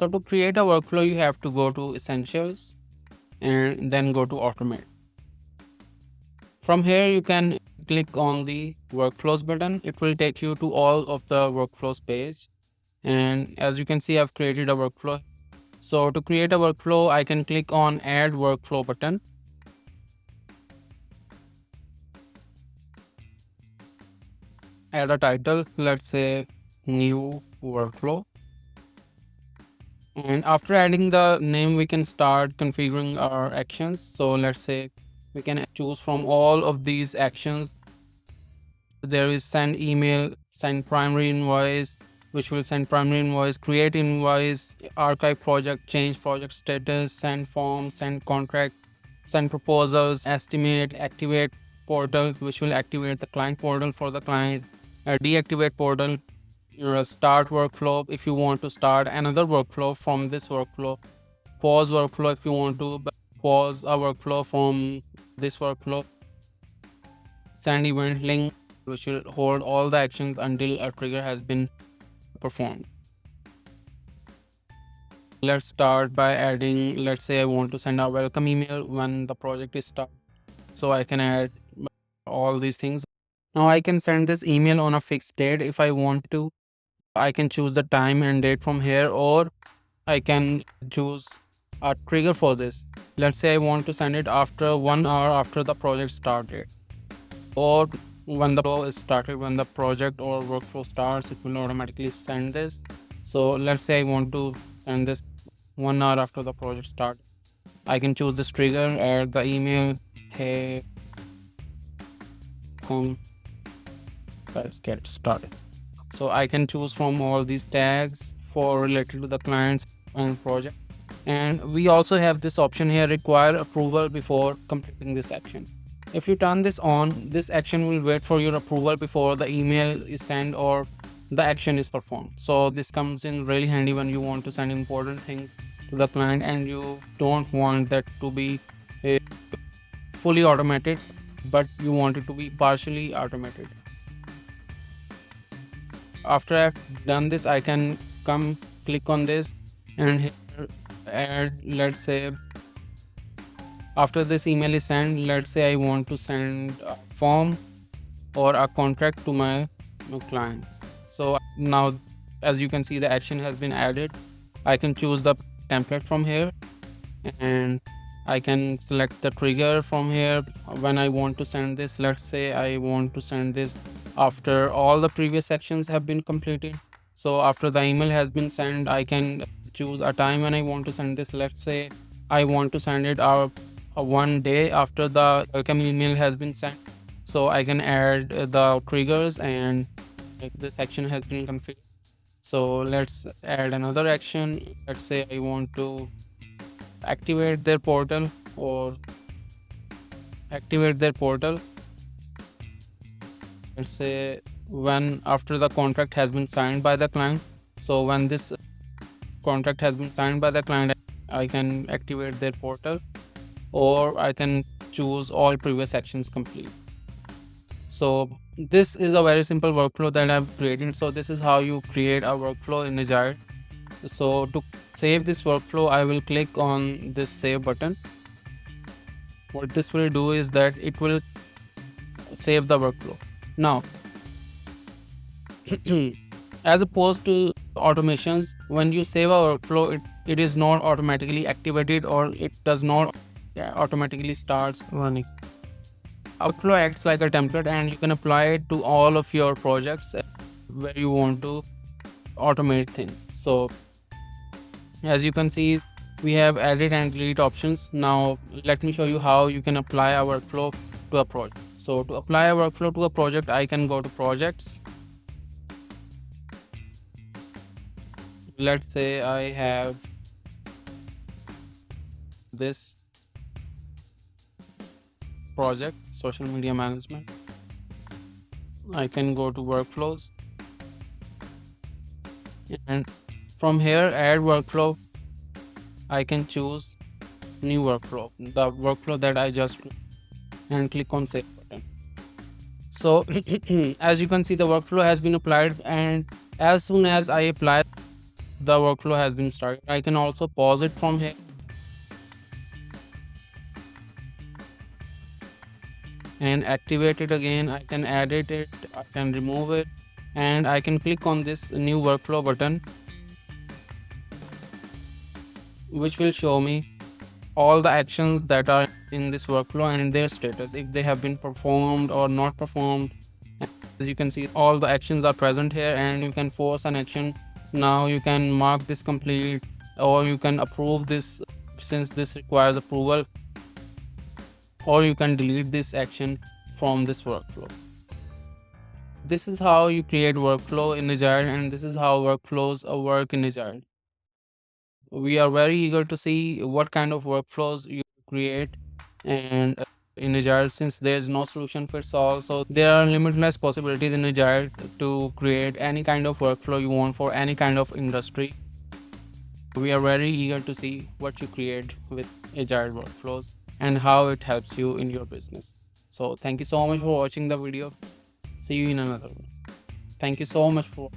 So to create a workflow, you have to go to Essentials and then go to Automate. From here, you can click on the Workflows button. It will take you to all of the workflows page. And as you can see, I've created a workflow. So to create a workflow, I can click on Add Workflow button. Add a title, let's say New Workflow. And after adding the name, we can start configuring our actions. So let's say we can choose from all of these actions. There is send email, send primary invoice, which will send primary invoice, create invoice, archive project, change project status, send form, send contract, send proposals, estimate, activate portal, which will activate the client portal for the client, deactivate portal, start workflow if you want to start another workflow from this workflow, pause workflow if you want to pause a workflow from this workflow, send event link, which will hold all the actions until a trigger has been performed. Let's start by adding, let's say I want to send a welcome email when the project is started. So I can add all these things. Now I can send this email on a fixed date if I want to. I can choose the time and date from here, or I can choose a trigger for this. Let's say I want to send it after 1 hour after the project started, or when the flow is started, when the project or workflow starts, it will automatically send this. So let's say I want to send this 1 hour after the project started. I can choose this trigger, add the email, hey, let's get started. So I can choose from all these tags for related to the clients and project. And we also have this option here, require approval before completing this action. If you turn this on, this action will wait for your approval before the email is sent or the action is performed. So this comes in really handy when you want to send important things to the client and you don't want that to be fully automated, but you want it to be partially automated. After I've done this, I can come click on this and here add, let's say after this email is sent, let's say I want to send a form or a contract to my client. So now as you can see, the action has been added. I can choose the template from here and I can select the trigger from here when I want to send this. Let's say I want to send this after all the previous actions have been completed. So after the email has been sent, I can choose a time when I want to send this. Let's say I want to send it out 1 day after the welcome email has been sent. So I can add the triggers and this action has been configured. So let's add another action. Let's say I want to activate their portal or activate their portal. Let's say when after the contract has been signed by the client. So when this contract has been signed by the client, I can activate their portal, or I can choose all previous actions complete. So this is a very simple workflow that I've created. So this is how you create a workflow in Agiled. So to save this workflow, I will click on this save button. What this will do is that it will save the workflow. Now, as opposed to automations, when you save a workflow, it is not automatically activated or it does not automatically starts running. A workflow acts like a template and you can apply it to all of your projects where you want to automate things. So as you can see, we have edit and delete options. Now let me show you how you can apply a workflow to a project. So to apply a workflow to a project, I can go to projects. Let's say I have this project, social media management. I can go to workflows and from here add workflow. I can choose new workflow, the workflow that I just and click on save button. So as you can see, the workflow has been applied, and as soon as I apply, the workflow has been started. I can also pause it from here and activate it again. I can edit it, I can remove it, and I can click on this new workflow button, which will show me all the actions that are in this workflow and their status, if they have been performed or not performed. As you can see, all the actions are present here, and you can force an action. Now you can mark this complete, or you can approve this since this requires approval, or you can delete this action from this workflow. This is how you create workflow in Agile, and this is how workflows work in Agile. We are very eager to see what kind of workflows you create, and in Agile, since there's no solution fits all, so there are limitless possibilities in Agile to create any kind of workflow you want for any kind of industry. We are very eager to see what you create with Agile workflows and how it helps you in your business. So thank you so much for watching the video. See you in another one. Thank you so much for